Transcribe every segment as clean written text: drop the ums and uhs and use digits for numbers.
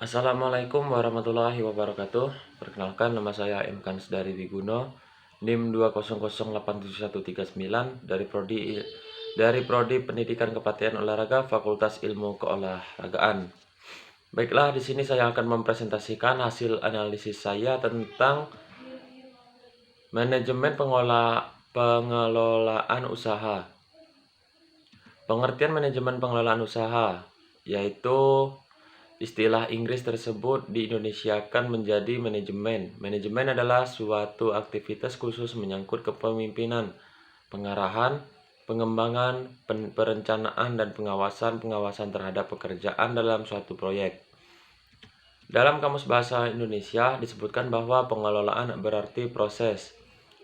Assalamualaikum warahmatullahi wabarakatuh. Perkenalkan, nama saya M. Kans dari Wiguno, NIM 200871139 dari Prodi Pendidikan Kepatihan Olahraga Fakultas Ilmu Keolahragaan. Baiklah, di sini saya akan mempresentasikan hasil analisis saya tentang manajemen pengelolaan usaha. Pengertian manajemen pengelolaan usaha yaitu istilah Inggris tersebut diindonesiakan menjadi manajemen. Manajemen adalah suatu aktivitas khusus menyangkut kepemimpinan, pengarahan, pengembangan, perencanaan, dan pengawasan terhadap pekerjaan dalam suatu proyek. Dalam Kamus Bahasa Indonesia disebutkan bahwa pengelolaan berarti proses,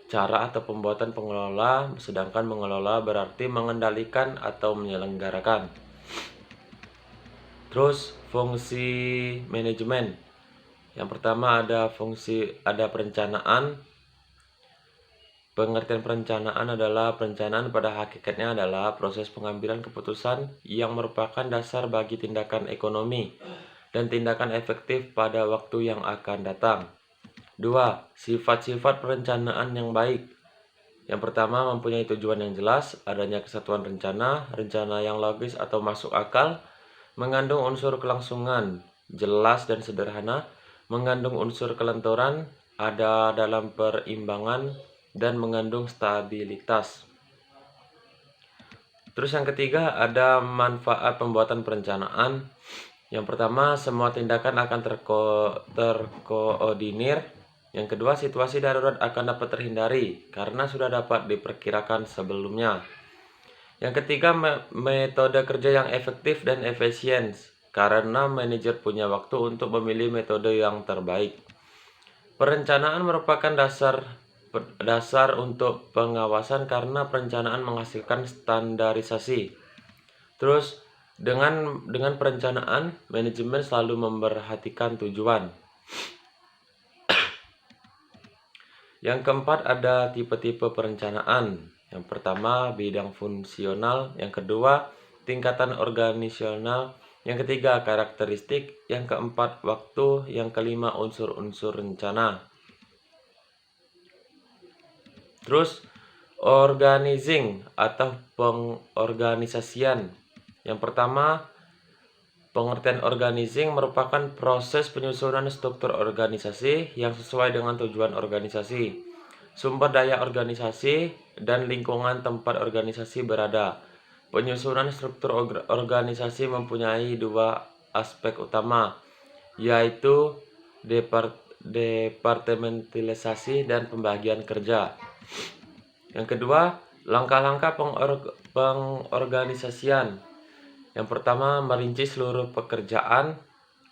cara atau pembuatan pengelola, sedangkan mengelola berarti mengendalikan atau menyelenggarakan. Terus fungsi manajemen. Yang pertama ada perencanaan. Pengertian perencanaan adalah perencanaan pada hakikatnya adalah proses pengambilan keputusan yang merupakan dasar bagi tindakan ekonomi dan tindakan efektif pada waktu yang akan datang. 2. Sifat-sifat perencanaan yang baik. Yang pertama, mempunyai tujuan yang jelas, adanya kesatuan rencana, rencana yang logis atau masuk akal, mengandung unsur kelangsungan, jelas dan sederhana, mengandung unsur kelenturan, ada dalam perimbangan, dan mengandung stabilitas. Terus yang ketiga, ada manfaat pembuatan perencanaan. Yang pertama, semua tindakan akan terkoordinir. Yang kedua, situasi darurat akan dapat terhindari karena sudah dapat diperkirakan sebelumnya. Yang ketiga, metode kerja yang efektif dan efisien karena manajer punya waktu untuk memilih metode yang terbaik. Perencanaan merupakan dasar untuk pengawasan karena perencanaan menghasilkan standarisasi. Terus dengan perencanaan, manajemen selalu memperhatikan tujuan. Yang keempat, ada tipe-tipe perencanaan. Yang pertama, bidang fungsional. Yang kedua, tingkatan organisasional. Yang ketiga, karakteristik. Yang keempat, waktu. Yang kelima, unsur-unsur rencana. Terus, organizing atau pengorganisasian. Yang pertama, pengertian organizing merupakan proses penyusunan struktur organisasi yang sesuai dengan tujuan organisasi, sumber daya organisasi, dan lingkungan tempat organisasi berada. Penyusunan struktur organisasi mempunyai dua aspek utama, yaitu departementalisasi dan pembagian kerja. Yang kedua, langkah-langkah pengorganisasian. Yang pertama, merinci seluruh pekerjaan.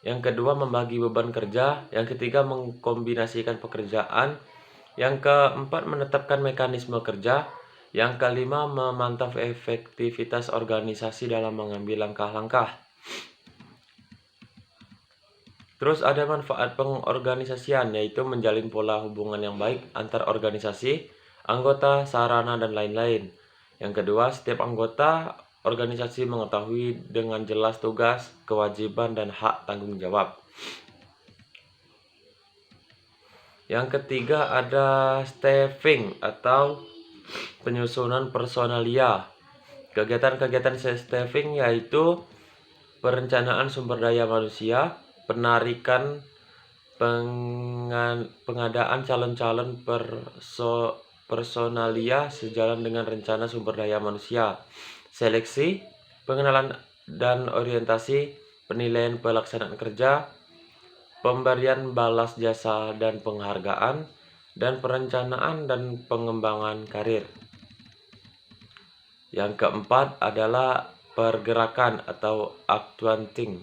Yang kedua, membagi beban kerja. Yang ketiga, mengkombinasikan pekerjaan. Yang keempat, menetapkan mekanisme kerja. Yang kelima, memantau efektivitas organisasi dalam mengambil langkah-langkah. Terus ada manfaat pengorganisasian, yaitu menjalin pola hubungan yang baik antar organisasi, anggota, sarana, dan lain-lain. Yang kedua, setiap anggota organisasi mengetahui dengan jelas tugas, kewajiban, dan hak tanggung jawab. Yang ketiga, ada staffing atau penyusunan personalia. Kegiatan-kegiatan staffing yaitu perencanaan sumber daya manusia, penarikan, pengadaan calon-calon personalia sejalan dengan rencana sumber daya manusia, seleksi, pengenalan dan orientasi, penilaian pelaksanaan kerja, pemberian balas jasa dan penghargaan, dan perencanaan dan pengembangan karir. Yang keempat adalah pergerakan atau accounting,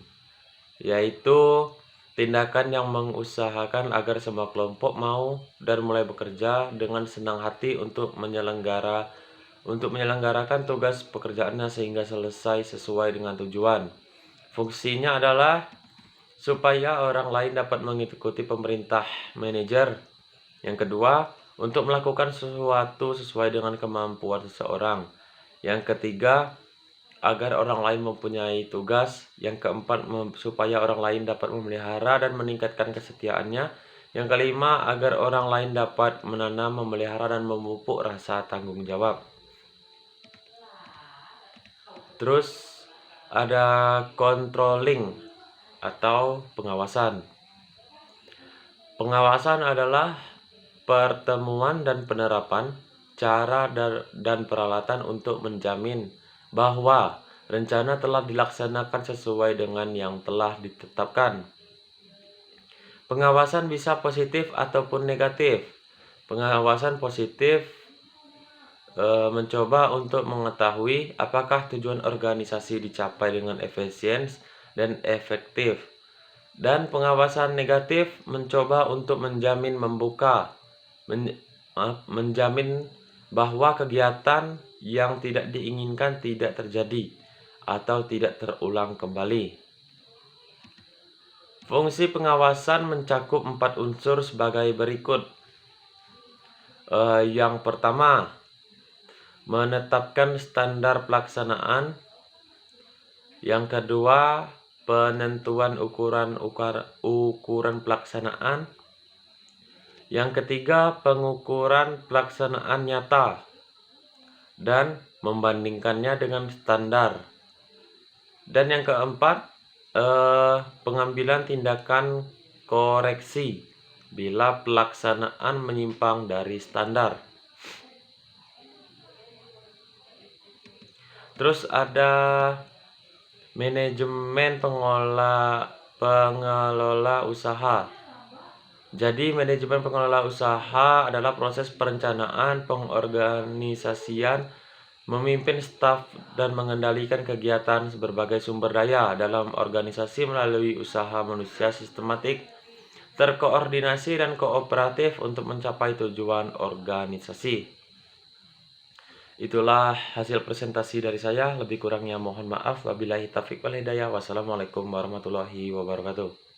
yaitu tindakan yang mengusahakan agar semua kelompok mau dan mulai bekerja dengan senang hati untuk menyelenggarakan tugas pekerjaannya sehingga selesai sesuai dengan tujuan. Fungsinya adalah supaya orang lain dapat mengikuti pemerintah manajer. Yang kedua, untuk melakukan sesuatu sesuai dengan kemampuan seseorang. Yang ketiga, agar orang lain mempunyai tugas. Yang keempat, supaya orang lain dapat memelihara dan meningkatkan kesetiaannya. Yang kelima, agar orang lain dapat menanam, memelihara, dan memupuk rasa tanggung jawab. Terus ada controlling atau pengawasan. Pengawasan adalah pertemuan dan penerapan cara dan peralatan untuk menjamin bahwa rencana telah dilaksanakan sesuai dengan yang telah ditetapkan. Pengawasan bisa positif ataupun negatif. Pengawasan positif mencoba untuk mengetahui apakah tujuan organisasi dicapai dengan efisien dan efektif. Dan pengawasan negatif mencoba untuk menjamin menjamin bahwa kegiatan yang tidak diinginkan tidak terjadi atau tidak terulang kembali. Fungsi pengawasan mencakup 4 unsur sebagai berikut. Yang pertama, menetapkan standar pelaksanaan. Yang kedua, penentuan ukuran pelaksanaan. Yang ketiga, pengukuran pelaksanaan nyata dan membandingkannya dengan standar. Dan yang keempat, pengambilan tindakan koreksi bila pelaksanaan menyimpang dari standar. Terus ada manajemen pengelola usaha. Jadi manajemen pengelola usaha adalah proses perencanaan, pengorganisasian, memimpin staf dan mengendalikan kegiatan berbagai sumber daya dalam organisasi melalui usaha manusia sistematik, terkoordinasi dan kooperatif untuk mencapai tujuan organisasi. Itulah hasil presentasi dari saya. Lebih kurangnya mohon maaf. Wabillahi taufiq wal hidayah. Wassalamualaikum warahmatullahi wabarakatuh.